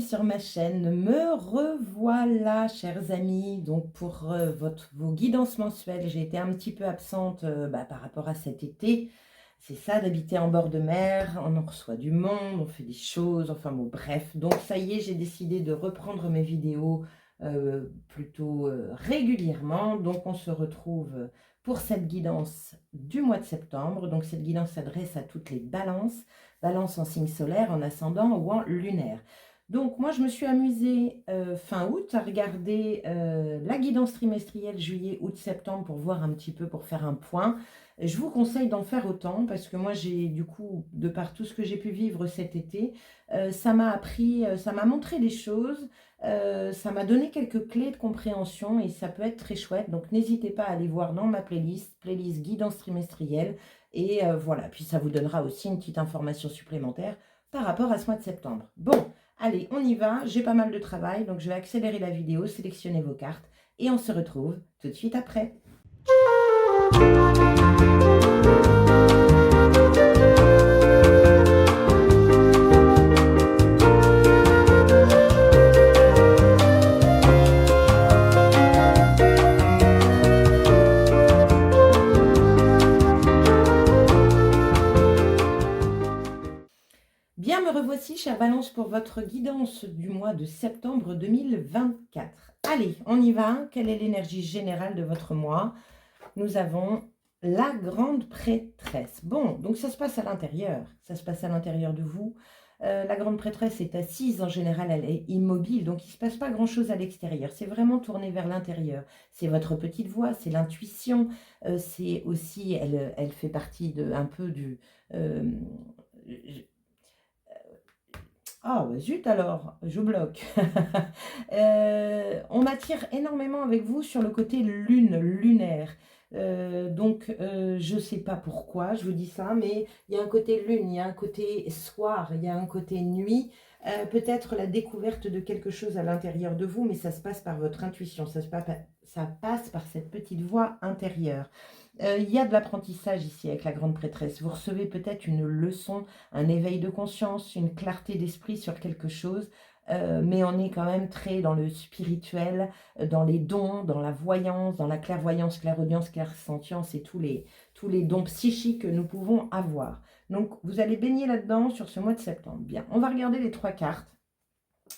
sur ma chaîne, me revoilà chers amis, donc pour vos guidances mensuelles. J'ai été un petit peu absente par rapport à cet été, c'est ça d'habiter en bord de mer, on en reçoit du monde, on fait des choses, enfin bon bref. Donc ça y est, j'ai décidé de reprendre mes vidéos plutôt régulièrement, donc on se retrouve pour cette guidance du mois de septembre. Donc cette guidance s'adresse à toutes les balances, balance en signe solaire, en ascendant ou en lunaire. Donc moi je me suis amusée fin août à regarder la guidance trimestrielle juillet, août, septembre pour voir un petit peu, pour faire un point. Je vous conseille d'en faire autant parce que moi j'ai du coup, de par tout ce que j'ai pu vivre cet été, ça m'a appris, ça m'a montré des choses, ça m'a donné quelques clés de compréhension et ça peut être très chouette. Donc n'hésitez pas à aller voir dans ma playlist guidance trimestrielle. Et voilà, puis ça vous donnera aussi une petite information supplémentaire par rapport à ce mois de septembre. Bon, allez, on y va. J'ai pas mal de travail, donc je vais accélérer la vidéo, sélectionner vos cartes et on se retrouve tout de suite après. Bien, me revoici, chère Balance, pour votre guidance du mois de septembre 2024. Allez, on y va. Quelle est l'énergie générale de votre mois? Nous avons la grande prêtresse. Bon, donc ça se passe à l'intérieur. Ça se passe à l'intérieur de vous. La grande prêtresse est assise, en général, elle est immobile, donc il ne se passe pas grand-chose à l'extérieur. C'est vraiment tourné vers l'intérieur. C'est votre petite voix, c'est l'intuition. C'est aussi, elle fait partie un peu du... Ah, bah zut alors, je bloque. On m'attire énormément avec vous sur le côté lunaire. Je ne sais pas pourquoi je vous dis ça, mais il y a un côté lune, il y a un côté soir, il y a un côté nuit. Peut-être la découverte de quelque chose à l'intérieur de vous, mais ça se passe par votre intuition, ça passe par cette petite voix intérieure. Il y a de l'apprentissage ici avec la grande prêtresse. Vous recevez peut-être une leçon, un éveil de conscience, une clarté d'esprit sur quelque chose, mais on est quand même très dans le spirituel, dans les dons, dans la voyance, dans la clairvoyance, clairaudience, clairsentience et tous les dons psychiques que nous pouvons avoir. Donc, vous allez baigner là-dedans sur ce mois de septembre. Bien, on va regarder les trois cartes.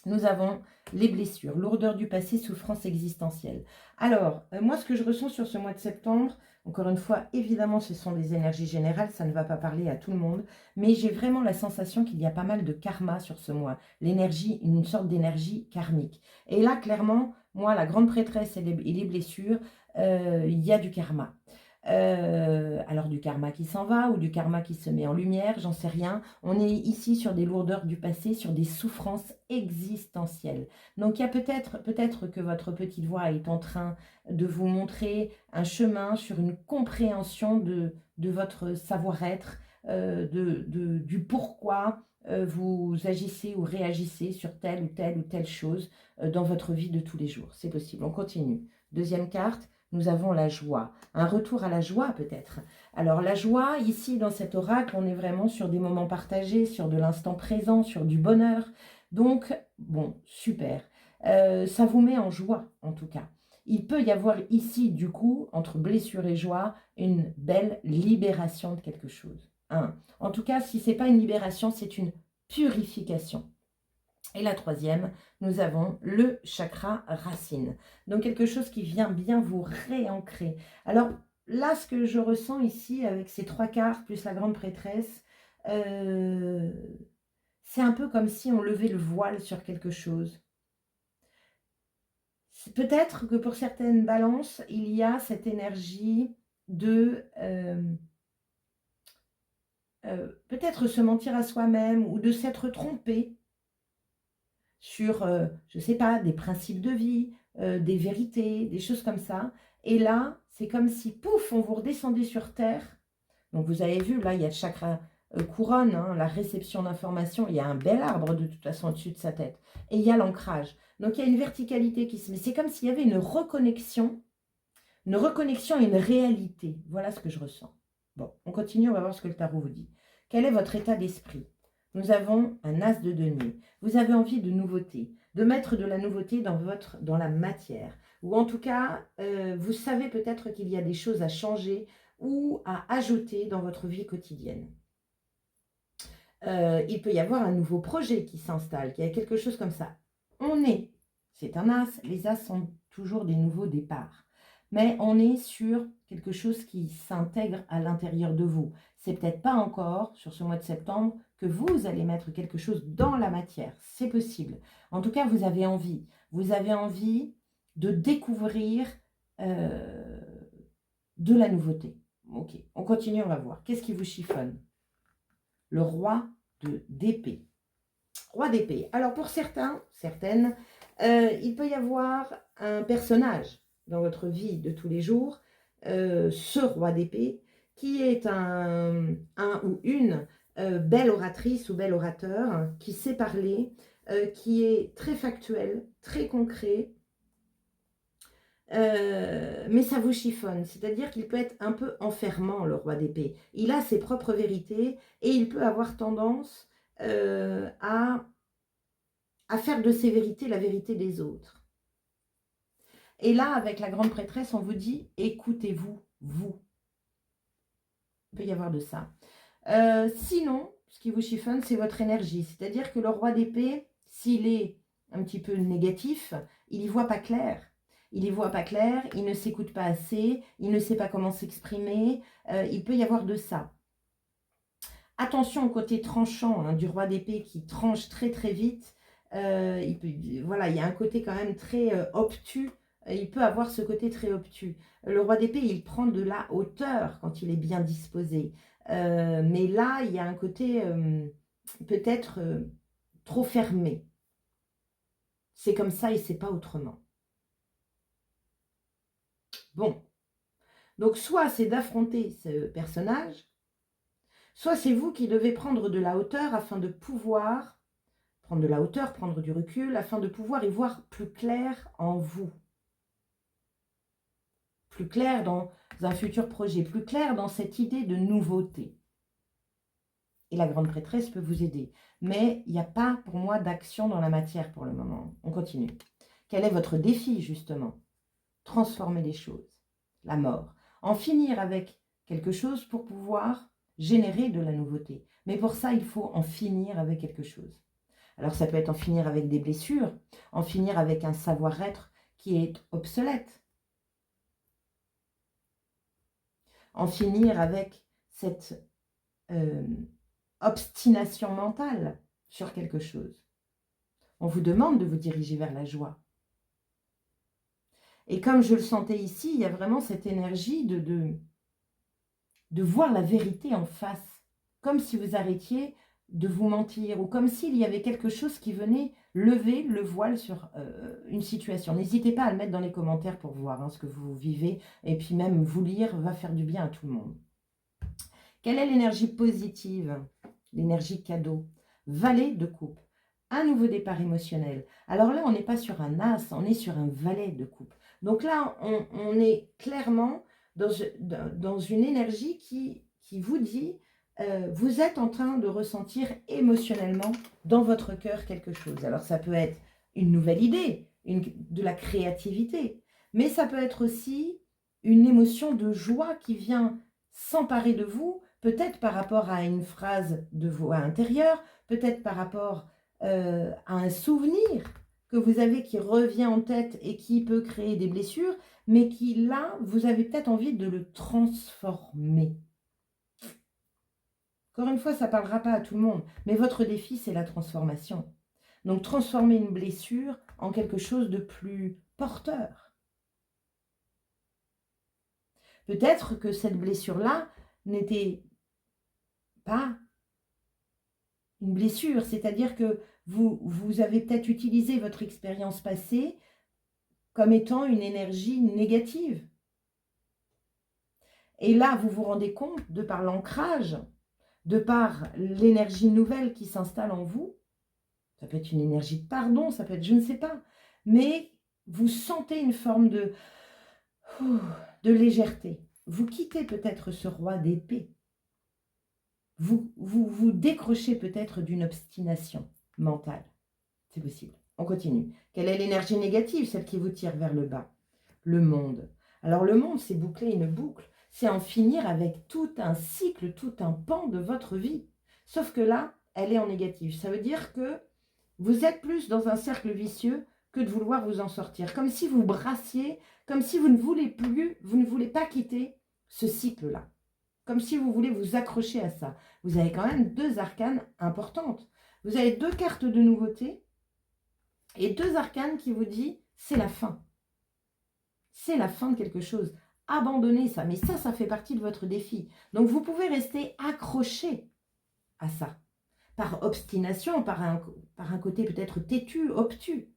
Nous avons les blessures, lourdeur du passé, souffrance existentielle. Alors, moi, ce que je ressens sur ce mois de septembre, encore une fois, évidemment, ce sont des énergies générales, ça ne va pas parler à tout le monde, mais j'ai vraiment la sensation qu'il y a pas mal de karma sur ce mois, l'énergie, une sorte d'énergie karmique. Et là, clairement, moi, la grande prêtresse et les blessures, il y a du karma. Alors du karma qui s'en va ou du karma qui se met en lumière, j'en sais rien. On est ici sur des lourdeurs du passé, sur des souffrances existentielles. Donc il y a peut-être que votre petite voix est en train de vous montrer un chemin sur une compréhension de votre savoir-être, du pourquoi vous agissez ou réagissez sur telle ou telle chose dans votre vie de tous les jours. C'est possible. On continue. Deuxième carte. Nous avons la joie, un retour à la joie peut-être. Alors la joie, ici dans cet oracle, on est vraiment sur des moments partagés, sur de l'instant présent, sur du bonheur. Donc, bon, super. Ça vous met en joie en tout cas. Il peut y avoir ici du coup, entre blessure et joie, une belle libération de quelque chose. Hein. En tout cas, si ce n'est pas une libération, c'est une purification. Et la troisième, nous avons le chakra racine. Donc quelque chose qui vient bien vous réancrer. Alors là, ce que je ressens ici avec ces trois cartes plus la grande prêtresse, c'est un peu comme si on levait le voile sur quelque chose. Peut-être que pour certaines balances, il y a cette énergie de peut-être se mentir à soi-même ou de s'être trompé sur, je ne sais pas, des principes de vie, des vérités, des choses comme ça. Et là, c'est comme si, pouf, on vous redescendait sur Terre. Donc, vous avez vu, là, il y a le chakra couronne, hein, la réception d'informations. Il y a un bel arbre, de toute façon, au-dessus de sa tête. Et il y a l'ancrage. Donc, il y a une verticalité qui se met. C'est comme s'il y avait une reconnexion à une réalité. Voilà ce que je ressens. Bon, on continue, on va voir ce que le tarot vous dit. Quel est votre état d'esprit? nous avons un as de denier. Vous avez envie de nouveauté, de mettre de la nouveauté dans la matière. Ou en tout cas, vous savez peut-être qu'il y a des choses à changer ou à ajouter dans votre vie quotidienne. Il peut y avoir un nouveau projet qui s'installe, qu'il y a quelque chose comme ça. C'est un as, les as sont toujours des nouveaux départs. Mais on est sur quelque chose qui s'intègre à l'intérieur de vous. C'est peut-être pas encore, sur ce mois de septembre, que vous allez mettre quelque chose dans la matière. C'est possible. En tout cas, vous avez envie. Vous avez envie de découvrir de la nouveauté. Ok, on continue, on va voir. Qu'est-ce qui vous chiffonne? Le roi d'épée. Roi d'épée. Alors pour certains, certaines, il peut y avoir un personnage dans votre vie de tous les jours, ce roi d'épée, qui est un ou une belle oratrice ou bel orateur, qui sait parler, qui est très factuel, très concret, mais ça vous chiffonne, c'est-à-dire qu'il peut être un peu enfermant, le roi d'épée. Il a ses propres vérités et il peut avoir tendance à faire de ses vérités la vérité des autres. Et là, avec la grande prêtresse, on vous dit, écoutez-vous, vous. Il peut y avoir de ça. Sinon, ce qui vous chiffonne, c'est votre énergie. C'est-à-dire que le roi d'épée, s'il est un petit peu négatif, il n'y voit pas clair. Il n'y voit pas clair, il ne s'écoute pas assez, il ne sait pas comment s'exprimer. Il peut y avoir de ça. Attention au côté tranchant hein, du roi d'épée qui tranche très très vite. Voilà, il y a un côté quand même très obtus. Il peut avoir ce côté très obtus. Le roi d'épée, il prend de la hauteur quand il est bien disposé. Mais là, il y a un côté peut-être trop fermé. C'est comme ça et c'est pas autrement. Bon. Donc, soit c'est d'affronter ce personnage, soit c'est vous qui devez prendre de la hauteur afin de pouvoir prendre de la hauteur, prendre du recul, afin de pouvoir y voir plus clair en vous. Plus clair dans un futur projet, plus clair dans cette idée de nouveauté. Et la grande prêtresse peut vous aider. Mais il n'y a pas, pour moi, d'action dans la matière pour le moment. On continue. Quel est votre défi, justement? Transformer les choses. La mort. En finir avec quelque chose pour pouvoir générer de la nouveauté. Mais pour ça, il faut en finir avec quelque chose. Alors ça peut être en finir avec des blessures, en finir avec un savoir-être qui est obsolète. En finir avec cette obstination mentale sur quelque chose. On vous demande de vous diriger vers la joie. Et comme je le sentais ici, il y a vraiment cette énergie de voir la vérité en face. Comme si vous arrêtiez de vous mentir ou comme s'il y avait quelque chose qui venait lever le voile sur une situation. N'hésitez pas à le mettre dans les commentaires pour voir hein, ce que vous vivez et puis même vous lire va faire du bien à tout le monde. Quelle est l'énergie positive? L'énergie cadeau. Valet de coupe. Un nouveau départ émotionnel. Alors là, on n'est pas sur un as, on est sur un valet de coupe. Donc là, on est clairement dans une énergie qui vous dit vous êtes en train de ressentir émotionnellement dans votre cœur quelque chose. Alors ça peut être une nouvelle idée, de la créativité, mais ça peut être aussi une émotion de joie qui vient s'emparer de vous, peut-être par rapport à une phrase de voix intérieure, peut-être par rapport à un souvenir que vous avez qui revient en tête et qui peut créer des blessures, mais qui là, vous avez peut-être envie de le transformer. Encore une fois, ça ne parlera pas à tout le monde, mais votre défi, c'est la transformation. Donc, transformer une blessure en quelque chose de plus porteur. Peut-être que cette blessure-là n'était pas une blessure, c'est-à-dire que vous avez peut-être utilisé votre expérience passée comme étant une énergie négative. Et là, vous vous rendez compte, de par l'ancrage, de par l'énergie nouvelle qui s'installe en vous, ça peut être une énergie de pardon, ça peut être je ne sais pas, mais vous sentez une forme de légèreté. Vous quittez peut-être ce roi d'épée. vous décrochez peut-être d'une obstination mentale. C'est possible. On continue. Quelle est l'énergie négative, celle qui vous tire vers le bas? Le monde. Alors le monde, c'est boucler une boucle. C'est en finir avec tout un cycle, tout un pan de votre vie. Sauf que là, elle est en négatif. Ça veut dire que vous êtes plus dans un cercle vicieux que de vouloir vous en sortir. Comme si vous brassiez, comme si vous ne voulez plus, vous ne voulez pas quitter ce cycle-là. Comme si vous voulez vous accrocher à ça. Vous avez quand même 2 arcanes importantes. Vous avez 2 cartes de nouveauté et 2 arcanes qui vous disent c'est la fin. C'est la fin de quelque chose. Abandonnez ça. Mais ça fait partie de votre défi. Donc vous pouvez rester accroché à ça. Par obstination, par un côté peut-être têtu, obtus.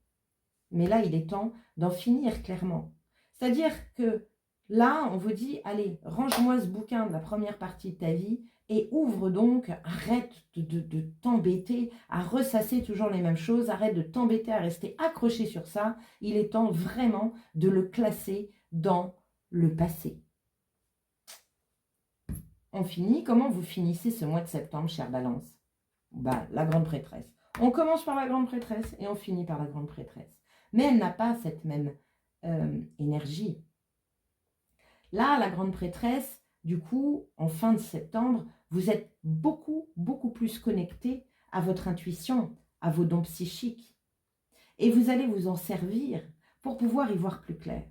Mais là, il est temps d'en finir clairement. C'est-à-dire que là, on vous dit, allez, range-moi ce bouquin de la première partie de ta vie et ouvre donc, arrête de t'embêter à ressasser toujours les mêmes choses, arrête de t'embêter à rester accroché sur ça. Il est temps vraiment de le classer dans le passé. On finit. Comment vous finissez ce mois de septembre, chère Balance? Bah, la grande prêtresse. On commence par la grande prêtresse et on finit par la grande prêtresse. Mais elle n'a pas cette même énergie. Là, la grande prêtresse, du coup, en fin de septembre, vous êtes beaucoup, beaucoup plus connecté à votre intuition, à vos dons psychiques. Et vous allez vous en servir pour pouvoir y voir plus clair.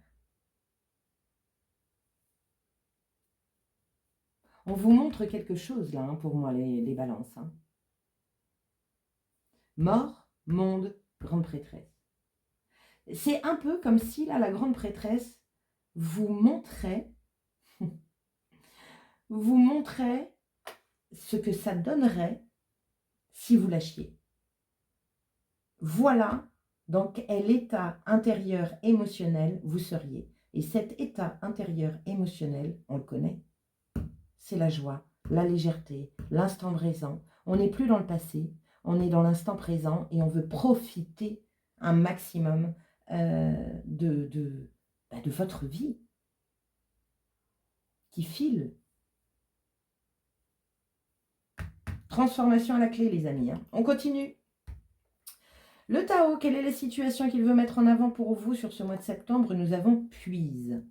On vous montre quelque chose là, hein, pour moi, les balances. Hein. Mort, monde, grande prêtresse. C'est un peu comme si, là, la grande prêtresse vous montrait ce que ça donnerait si vous lâchiez. Voilà dans quel état intérieur émotionnel vous seriez. Et cet état intérieur émotionnel, on le connaît, c'est la joie, la légèreté, l'instant présent. On n'est plus dans le passé, on est dans l'instant présent et on veut profiter un maximum de votre vie qui file. Transformation à la clé, les amis. Hein. On continue. Le Tao, quelle est la situation qu'il veut mettre en avant pour vous sur ce mois de septembre? Nous avons puise.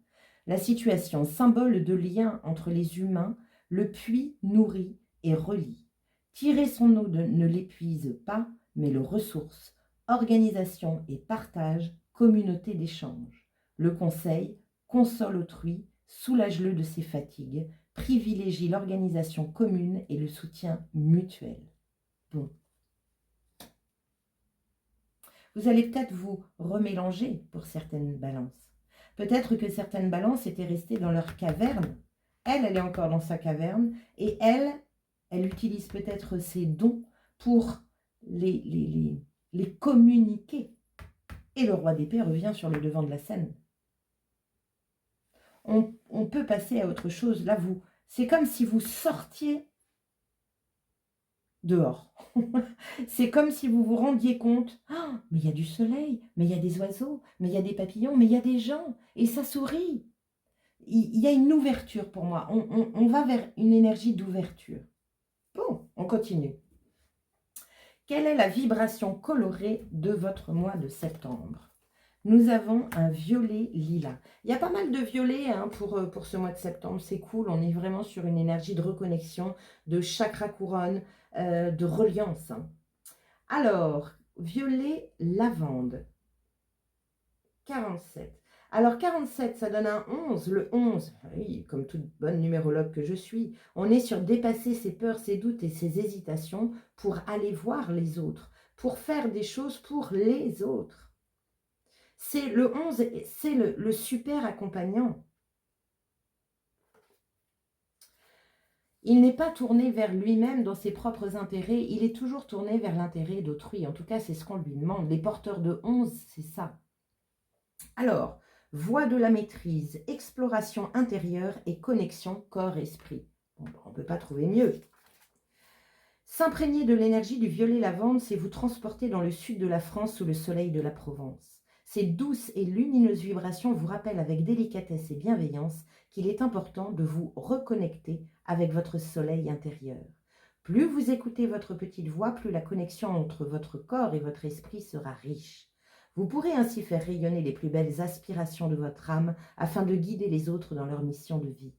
La situation, symbole de lien entre les humains, le puits nourrit et relie. Tirer son eau ne l'épuise pas, mais le ressource. Organisation et partage, communauté d'échange. Le conseil, console autrui, soulage-le de ses fatigues, privilégie l'organisation commune et le soutien mutuel. Bon. Vous allez peut-être vous remélanger pour certaines balances. Peut-être que certaines balances étaient restées dans leur caverne. Elle est encore dans sa caverne. Et elle utilise peut-être ses dons pour les communiquer. Et le roi d'épée revient sur le devant de la scène. On peut passer à autre chose. Là, c'est comme si vous sortiez dehors. C'est comme si vous vous rendiez compte, oh, mais il y a du soleil, mais il y a des oiseaux, mais il y a des papillons, mais il y a des gens, et ça sourit. Il y a une ouverture pour moi. On va vers une énergie d'ouverture. Bon, on continue. Quelle est la vibration colorée de votre mois de septembre? Nous avons un violet lilas. Il y a pas mal de violets hein, pour ce mois de septembre. C'est cool. On est vraiment sur une énergie de reconnexion, de chakra couronne, de reliance. Hein. Alors, violet lavande. 47. Alors, 47, ça donne un 11. Le 11, oui, comme toute bonne numérologue que je suis, on est sur dépasser ses peurs, ses doutes et ses hésitations pour aller voir les autres, pour faire des choses pour les autres. C'est le 11, c'est le super accompagnant. Il n'est pas tourné vers lui-même dans ses propres intérêts, il est toujours tourné vers l'intérêt d'autrui. En tout cas, c'est ce qu'on lui demande. Les porteurs de 11, c'est ça. Alors, voie de la maîtrise, exploration intérieure et connexion corps-esprit. Bon, on ne peut pas trouver mieux. S'imprégner de l'énergie du violet lavande, c'est vous transporter dans le sud de la France sous le soleil de la Provence. Ces douces et lumineuses vibrations vous rappellent avec délicatesse et bienveillance qu'il est important de vous reconnecter avec votre soleil intérieur. Plus vous écoutez votre petite voix, plus la connexion entre votre corps et votre esprit sera riche. Vous pourrez ainsi faire rayonner les plus belles aspirations de votre âme afin de guider les autres dans leur mission de vie.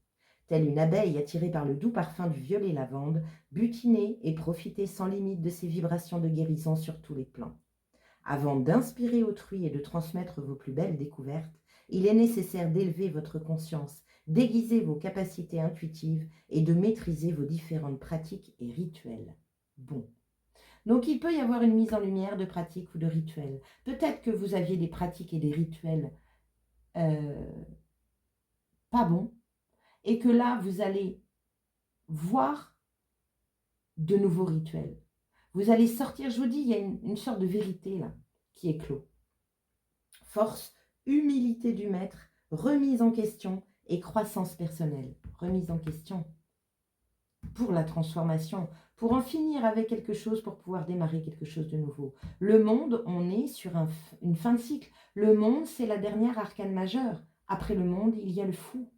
Telle une abeille attirée par le doux parfum du violet lavande, butinez et profitez sans limite de ces vibrations de guérison sur tous les plans. Avant d'inspirer autrui et de transmettre vos plus belles découvertes, il est nécessaire d'élever votre conscience, d'aiguiser vos capacités intuitives et de maîtriser vos différentes pratiques et rituels. Bon. Donc il peut y avoir une mise en lumière de pratiques ou de rituels. Peut-être que vous aviez des pratiques et des rituels pas bons, et que là, vous allez voir de nouveaux rituels. Vous allez sortir, je vous dis, il y a une sorte de vérité là, qui éclot. Force, humilité du maître, remise en question et croissance personnelle. Remise en question pour la transformation, pour en finir avec quelque chose, pour pouvoir démarrer quelque chose de nouveau. Le monde, on est sur une fin de cycle. Le monde, c'est la dernière arcane majeure. Après le monde, il y a le fou,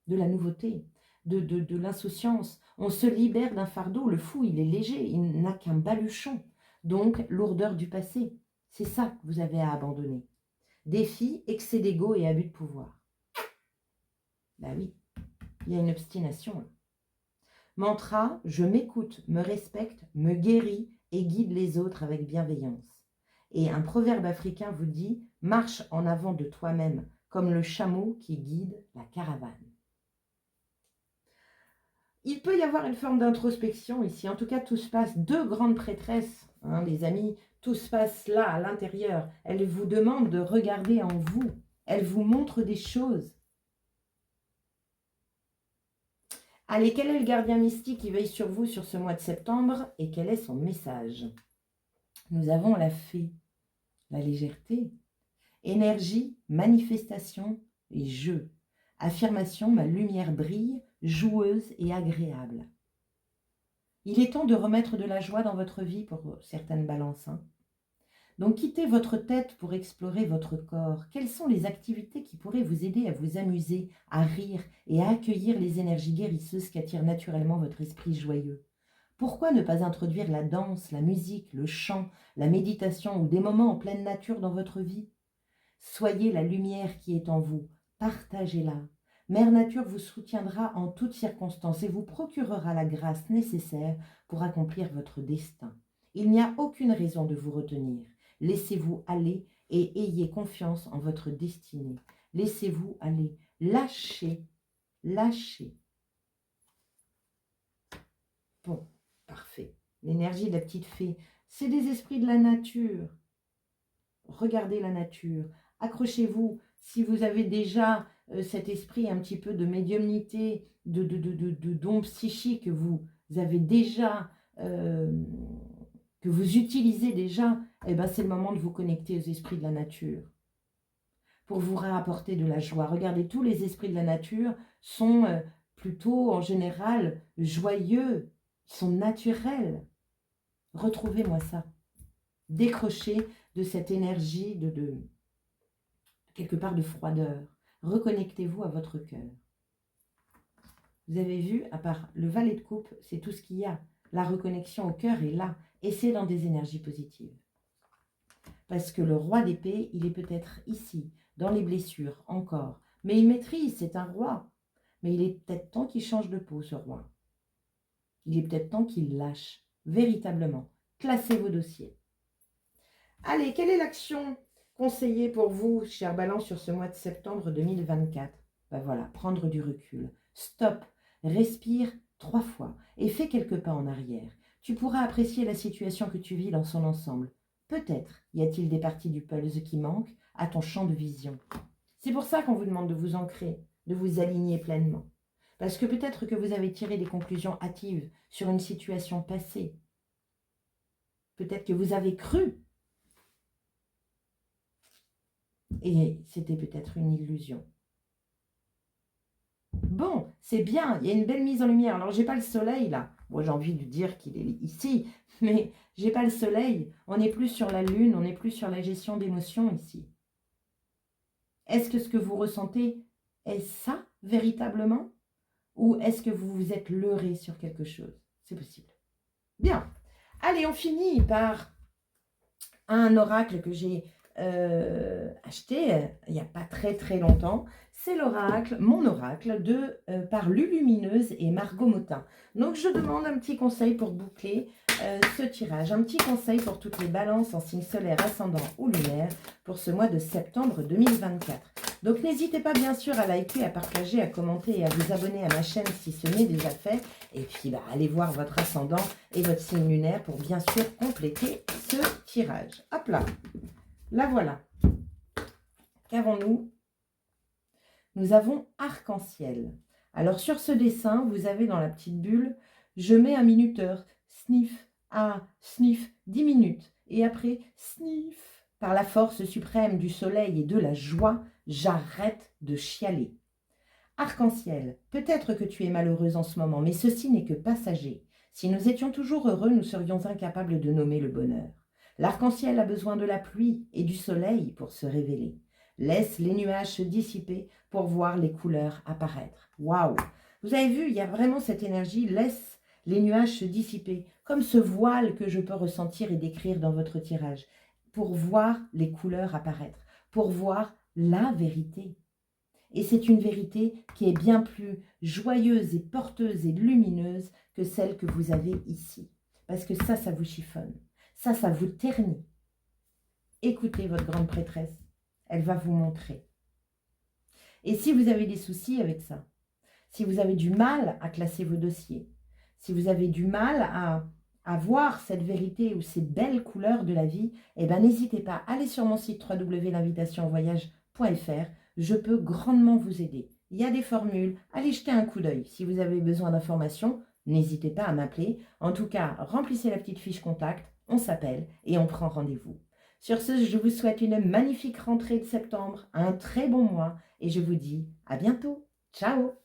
de la nouveauté, de l'insouciance. On se libère d'un fardeau. Le fou, il est léger, il n'a qu'un baluchon. Donc, lourdeur du passé. C'est ça que vous avez à abandonner. Défi, excès d'ego et abus de pouvoir. Ben oui, il y a une obstination là. Mantra, je m'écoute, me respecte, me guéris et guide les autres avec bienveillance. Et un proverbe africain vous dit, marche en avant de toi-même, comme le chameau qui guide la caravane. Il peut y avoir une forme d'introspection ici. En tout cas, tout se passe. Deux grandes prêtresses, les amis, tout se passe là, à l'intérieur. Elles vous demandent de regarder en vous. Elles vous montrent des choses. Allez, quel est le gardien mystique qui veille sur vous sur ce mois de septembre et quel est son message? Nous avons la fée, la légèreté, énergie, manifestation et jeu. Affirmation, ma lumière brille, joueuse et agréable. Il est temps de remettre de la joie dans votre vie pour certaines balances. Donc quittez votre tête pour explorer votre corps. Quelles sont les activités qui pourraient vous aider à vous amuser, à rire et à accueillir les énergies guérisseuses qu'attire naturellement votre esprit joyeux? Pourquoi ne pas introduire la danse, la musique, le chant, la méditation ou des moments en pleine nature dans votre vie? Soyez la lumière qui est en vous, partagez-la. Mère Nature vous soutiendra en toutes circonstances et vous procurera la grâce nécessaire pour accomplir votre destin. Il n'y a aucune raison de vous retenir. Laissez-vous aller et ayez confiance en votre destinée. Laissez-vous aller. Lâchez. Lâchez. Bon, parfait. L'énergie de la petite fée, c'est des esprits de la nature. Regardez la nature. Accrochez-vous. Si vous avez déjà cet esprit un petit peu de médiumnité, de don psychique, vous avez déjà, que vous utilisez déjà, eh ben c'est le moment de vous connecter aux esprits de la nature pour vous rapporter de la joie. Regardez, tous les esprits de la nature sont plutôt en général joyeux, sont naturels. Retrouvez-moi ça. Décrochez de cette énergie de quelque part de froideur. Reconnectez-vous à votre cœur. Vous avez vu, à part le valet de coupe, c'est tout ce qu'il y a. La reconnexion au cœur est là, et c'est dans des énergies positives. Parce que le roi d'épée, il est peut-être ici, dans les blessures, encore. Mais il maîtrise, c'est un roi. Mais il est peut-être temps qu'il change de peau, ce roi. Il est peut-être temps qu'il lâche, véritablement. Classez vos dossiers. Allez, quelle est l'action conseillée pour vous, chère Balance, sur ce mois de septembre 2024? Ben voilà, prendre du recul. Stop, respire 3 fois et fais quelques pas en arrière. Tu pourras apprécier la situation que tu vis dans son ensemble. Peut-être y a-t-il des parties du puzzle qui manquent à ton champ de vision. C'est pour ça qu'on vous demande de vous ancrer, de vous aligner pleinement. Parce que peut-être que vous avez tiré des conclusions hâtives sur une situation passée. Peut-être que vous avez cru. Et c'était peut-être une illusion. Bon, c'est bien, il y a une belle mise en lumière. Alors, j'ai pas le soleil là. Moi, j'ai envie de dire qu'il est ici, mais j'ai pas le soleil. On n'est plus sur la lune, on n'est plus sur la gestion d'émotions ici. Est-ce que ce que vous ressentez est ça, véritablement? Ou est-ce que vous vous êtes leurré sur quelque chose? C'est possible. Bien. Allez, on finit par un oracle que j'ai acheté il n'y a pas très très longtemps. C'est l'oracle, mon oracle, par Lulumineuse et Margot Motin. Donc je demande un petit conseil pour boucler ce tirage. Un petit conseil pour toutes les balances en signe solaire, ascendant ou lunaire pour ce mois de septembre 2024. Donc n'hésitez pas bien sûr à liker, à partager, à commenter et à vous abonner à ma chaîne si ce n'est déjà fait. Et puis allez voir votre ascendant et votre signe lunaire pour bien sûr compléter ce tirage. Hop là, la voilà. Qu'avons-nous? Nous avons arc-en-ciel. Alors sur ce dessin, vous avez dans la petite bulle, je mets un minuteur, sniff, 10 minutes. Et après, sniff, par la force suprême du soleil et de la joie, j'arrête de chialer. Arc-en-ciel, peut-être que tu es malheureuse en ce moment, mais ceci n'est que passager. Si nous étions toujours heureux, nous serions incapables de nommer le bonheur. L'arc-en-ciel a besoin de la pluie et du soleil pour se révéler. Laisse les nuages se dissiper pour voir les couleurs apparaître. Waouh! Vous avez vu, il y a vraiment cette énergie. Laisse les nuages se dissiper, comme ce voile que je peux ressentir et décrire dans votre tirage, pour voir les couleurs apparaître, pour voir la vérité. Et c'est une vérité qui est bien plus joyeuse et porteuse et lumineuse que celle que vous avez ici. Parce que ça vous chiffonne. Ça vous ternit. Écoutez votre grande prêtresse. Elle va vous montrer. Et si vous avez des soucis avec ça, si vous avez du mal à classer vos dossiers, si vous avez du mal à voir cette vérité ou ces belles couleurs de la vie, eh bien n'hésitez pas, allez sur mon site www.l'invitationvoyage.fr. Je peux grandement vous aider. Il y a des formules, allez jeter un coup d'œil. Si vous avez besoin d'informations, n'hésitez pas à m'appeler. En tout cas, remplissez la petite fiche contact, on s'appelle et on prend rendez-vous. Sur ce, je vous souhaite une magnifique rentrée de septembre, un très bon mois et je vous dis à bientôt. Ciao!